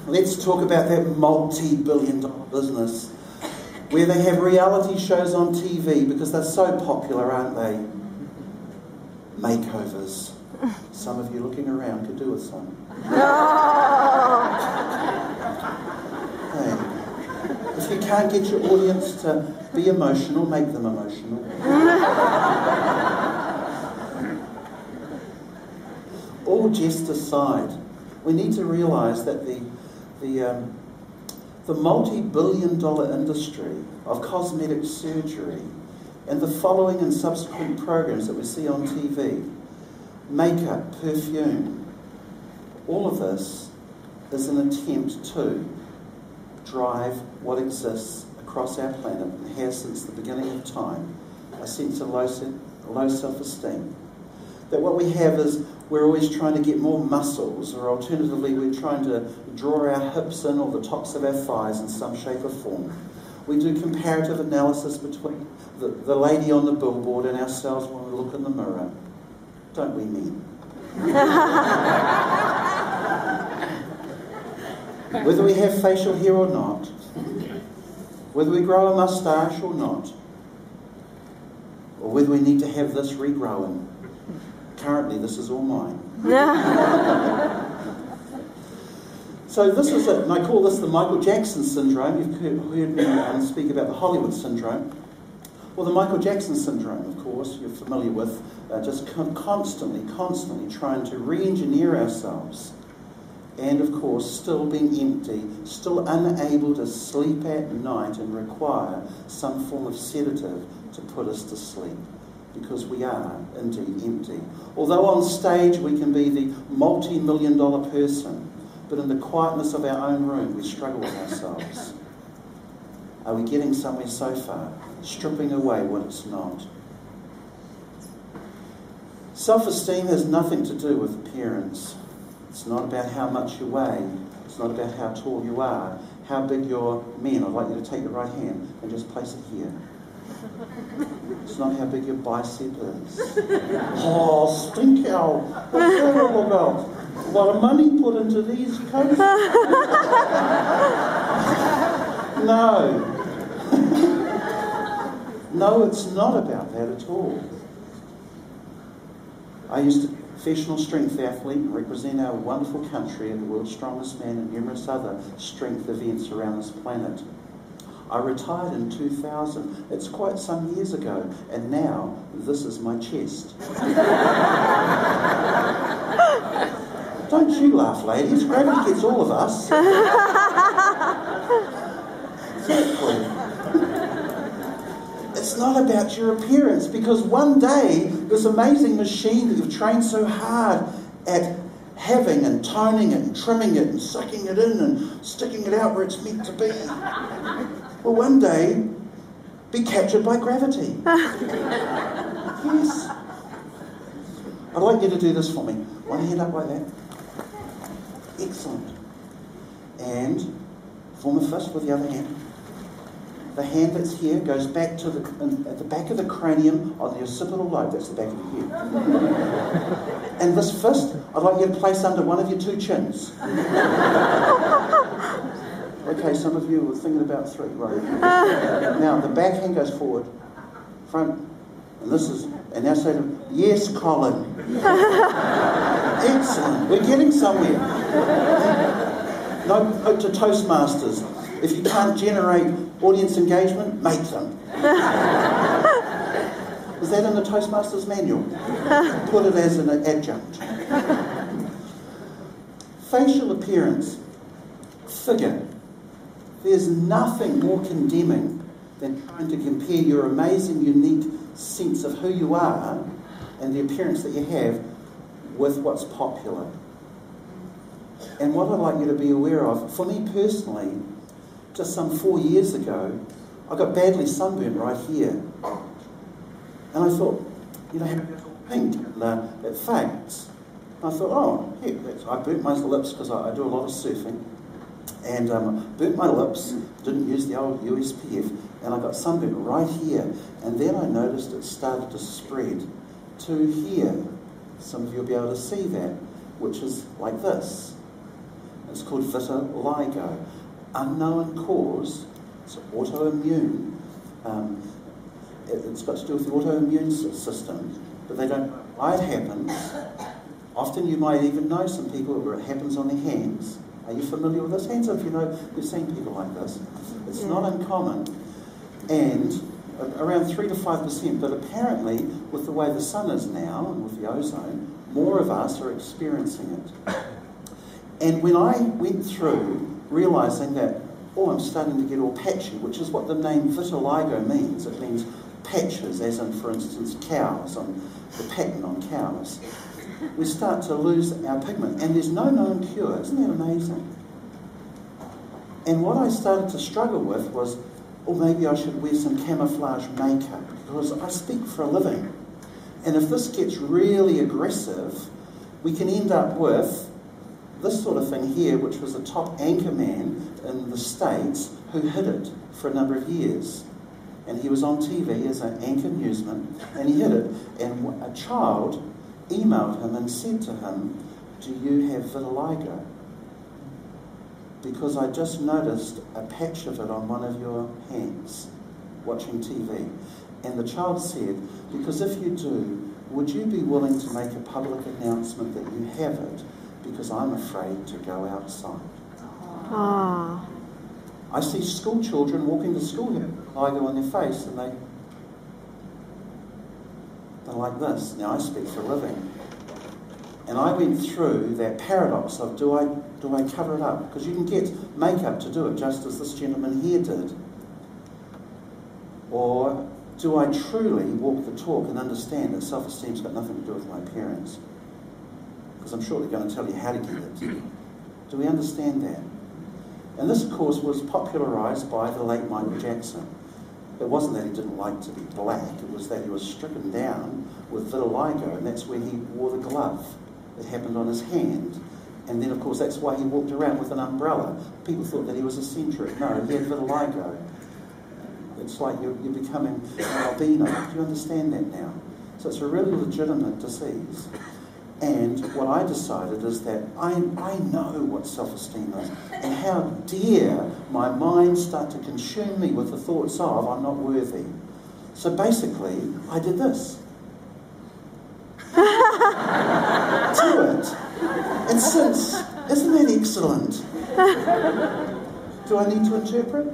let's talk about that multi-billion-dollar business where they have reality shows on TV because they're so popular, aren't they? Makeovers. Some of you looking around could do with some. Hey, if you can't get your audience to be emotional, make them emotional. All jest aside, we need to realise that the multi-billion-dollar industry of cosmetic surgery and the following and subsequent programs that we see on TV, makeup, perfume, all of this is an attempt to drive what exists across our planet and has since the beginning of time, a sense of low self-esteem. That what we have is we're always trying to get more muscles, or alternatively we're trying to draw our hips in or the tops of our thighs in some shape or form. We do comparative analysis between the lady on the billboard and ourselves when we look in the mirror. Don't we, men? Whether we have facial hair or not, whether we grow a moustache or not, or whether we need to have this regrowing. Currently, this is all mine. So this is it, and I call this the Michael Jackson syndrome. You've heard me speak about the Hollywood syndrome. Well, the Michael Jackson syndrome, of course, you're familiar with, just constantly trying to re-engineer ourselves. And, of course, still being empty, still unable to sleep at night and require some form of sedative to put us to sleep. Because we are indeed empty. Although on stage we can be the multi-million-dollar person, but in the quietness of our own room we struggle with ourselves. Are we getting somewhere so far? Stripping away what it's not. Self-esteem has nothing to do with appearance. It's not about how much you weigh. It's not about how tall you are, how big your men. I'd like you to take your right hand and just place it here. It's not how big your bicep is. Oh, stink owl. What's that all about? A lot of money put into these coats? No. No, it's not about that at all. I used to be a professional strength athlete and represent our wonderful country at the World's Strongest Man and numerous other strength events around this planet. I retired in 2000. It's quite some years ago, and now this is my chest. Don't you laugh, ladies. Gravity gets all of us. Exactly. It's not about your appearance, because one day this amazing machine that you've trained so hard at having and toning it and trimming it and sucking it in and sticking it out where it's meant to be, will one day be captured by gravity. Yes. I'd like you to do this for me. One hand up like that. Excellent. And form a fist with the other hand. The hand that's here goes back to at the back of the cranium on the occipital lobe. That's the back of your head. And this fist, I'd like you to place under one of your two chins. Okay, some of you were thinking about three, right? Now, the back hand goes forward, front, and now say to them, yes, Colin. Excellent, we're getting somewhere. No to Toastmasters. If you can't generate audience engagement, make them. Is that in the Toastmasters manual? Put it as an adjunct. Facial appearance, figure. There's nothing more condemning than trying to compare your amazing, unique sense of who you are and the appearance that you have with what's popular. And what I'd like you to be aware of, for me personally, just some 4 years ago, I got badly sunburnt right here. And I thought, you know, pink, and it fades. And I thought, oh, heck, I burnt my lips because I do a lot of surfing. And burnt my lips, didn't use the old USPF, and I got sunburnt right here. And then I noticed it started to spread to here. Some of you will be able to see that, which is like this. And It's called vitiligo. Unknown cause, it's autoimmune. It's got to do with the autoimmune system, but they don't know why it happens. Often you might even know some people where it happens on their hands. Are you familiar with this? Hands up if you know, you've seen people like this. It's not uncommon. And around 3 to 5%, but apparently with the way the sun is now and with the ozone, more of us are experiencing it. And when I went through realising that, oh, I'm starting to get all patchy, which is what the name vitiligo means. It means patches, as in, for instance, cows, on the pattern on cows. We start to lose our pigment, and there's no known cure. Isn't that amazing? And what I started to struggle with was, oh, maybe I should wear some camouflage makeup, because I speak for a living. And if this gets really aggressive, we can end up with this sort of thing here, which was a top anchor man in the States who hid it for a number of years. And he was on TV as an anchor newsman, and he hid it. And a child emailed him and said to him, do you have vitiligo? Because I just noticed a patch of it on one of your hands, watching TV. And the child said, because if you do, would you be willing to make a public announcement that you have it? Because I'm afraid to go outside. Aww. I see school children walking to school with vitiligo on their face, and they're like this. Now, I speak for a living. And I went through that paradox of, do I cover it up? Because you can get makeup to do it, just as this gentleman here did. Or do I truly walk the talk and understand that self-esteem's got nothing to do with my appearance? Because I'm sure they're going to tell you how to get it. Do we understand that? And this, of course, was popularised by the late Michael Jackson. It wasn't that he didn't like to be black, it was that he was stricken down with vitiligo, and that's when he wore the glove. It happened on his hand. And then, of course, that's why he walked around with an umbrella. People thought that he was eccentric. No, he had vitiligo. It's like you're becoming an albino. Do you understand that now? So it's a really legitimate disease. And what I decided is that I know what self-esteem is, and how dare my mind start to consume me with the thoughts of I'm not worthy. So basically, I did this. Do it. And since, isn't that excellent? Do I need to interpret?